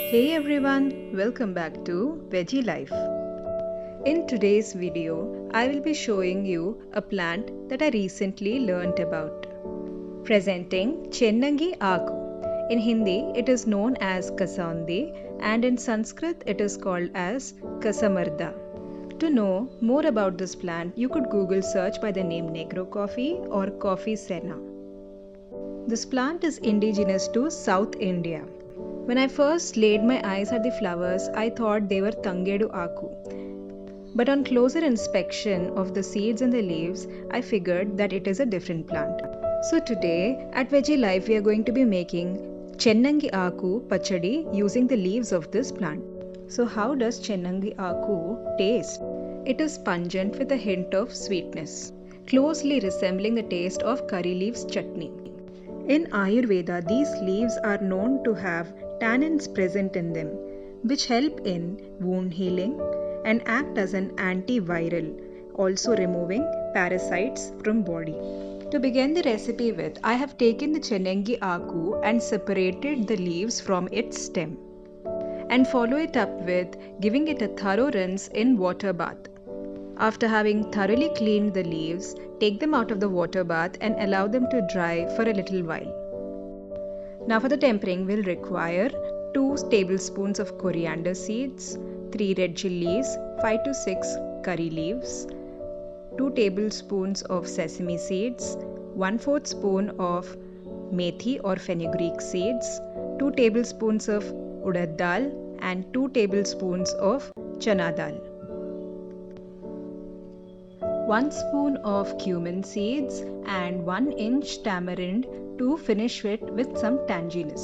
Hey everyone, welcome back to Veggie Life. In today's video, I will be showing you a plant that I recently learnt about. Presenting Chennangi Aaku. In Hindi, it is known as Kasaundi and in Sanskrit, it is called as Kasamarda. To know more about this plant, you could Google search by the name Negro coffee or coffee senna. This plant is indigenous to South India. When I first laid my eyes at the flowers, I thought they were Tangedu Aku. But on closer inspection of the seeds and the leaves, I figured that it is a different plant. So today at Veggie Life, we are going to be making Chennangi Aku Pachadi using the leaves of this plant. So how does Chennangi Aku taste? It is pungent with a hint of sweetness, closely resembling the taste of curry leaves chutney. In Ayurveda, these leaves are known to have tannins present in them, which help in wound healing and act as an antiviral, also removing parasites from body. To begin the recipe with, I have taken the Chennangi Aku and separated the leaves from its stem and follow it up with giving it a thorough rinse in water bath. After having thoroughly cleaned the leaves, take them out of the water bath and allow them to dry for a little while. Now for the tempering, we'll require 2 tablespoons of coriander seeds, 3 red chilies, 5 to 6 curry leaves, 2 tablespoons of sesame seeds, 1/4 spoon of methi or fenugreek seeds, 2 tablespoons of urad dal and 2 tablespoons of chana dal. 1 spoon of cumin seeds and 1-inch tamarind to finish it with some tanginess.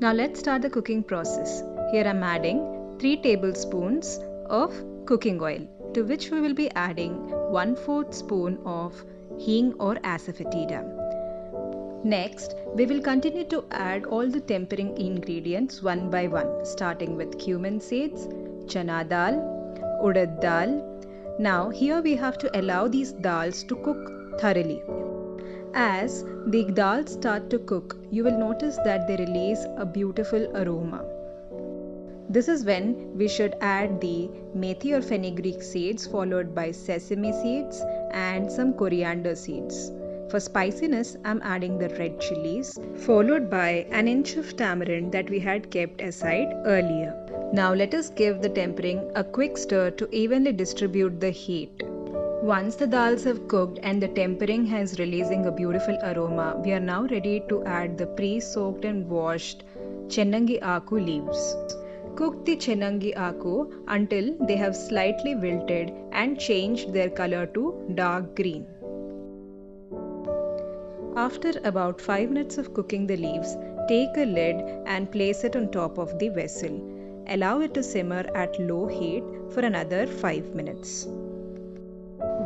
Now let's start the cooking process. Here I'm adding 3 tablespoons of cooking oil, to which we will be adding 1/4 spoon of hing or asafoetida. Next, we will continue to add all the tempering ingredients one by one, starting with cumin seeds, chana dal, urad dal. Now here we have to allow these dals to cook thoroughly. As the dals start to cook, you will notice that they release a beautiful aroma. This is when we should add the methi or fenugreek seeds followed by sesame seeds and some coriander seeds. For spiciness, I'm adding the red chilies followed by 1 inch of tamarind that we had kept aside earlier. Now let us give the tempering a quick stir to evenly distribute the heat. Once the dals have cooked and the tempering is releasing a beautiful aroma, we are now ready to add the pre-soaked and washed Chennangi Aku leaves. Cook the Chennangi Aku until they have slightly wilted and changed their color to dark green. After about 5 minutes of cooking the leaves, take a lid and place it on top of the vessel. Allow it to simmer at low heat for another 5 minutes.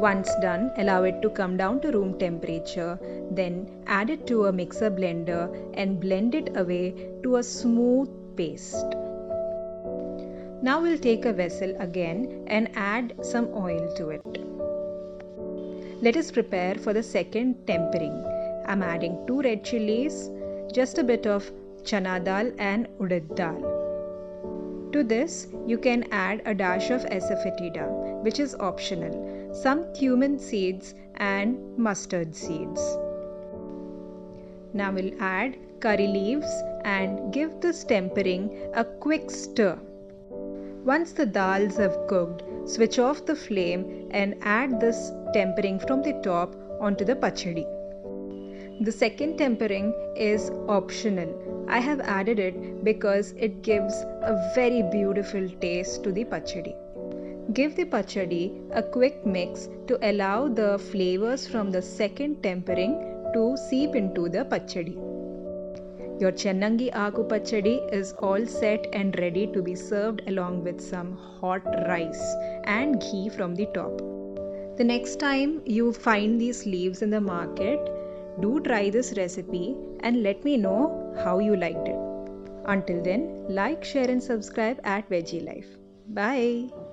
Once done, allow it to come down to room temperature, then add it to a mixer blender and blend it away to a smooth paste. Now we'll take a vessel again and add some oil to it. Let us prepare for the second tempering. I'm adding 2 red chilies, just a bit of chana dal and urad dal. To this, you can add a dash of asafoetida, which is optional, some cumin seeds and mustard seeds. Now we'll add curry leaves and give this tempering a quick stir. Once the dals have cooked, switch off the flame and add this tempering from the top onto the pachadi. The second tempering is optional. I have added it because it gives a very beautiful taste to the pachadi. Give the pachadi a quick mix to allow the flavors from the second tempering to seep into the pachadi. Your Chennangi Aku Pachadi is all set and ready to be served along with some hot rice and ghee from the top. The next time you find these leaves in the market, do try this recipe and let me know how you liked it. Until then, like, share and subscribe at Veggie Life. Bye!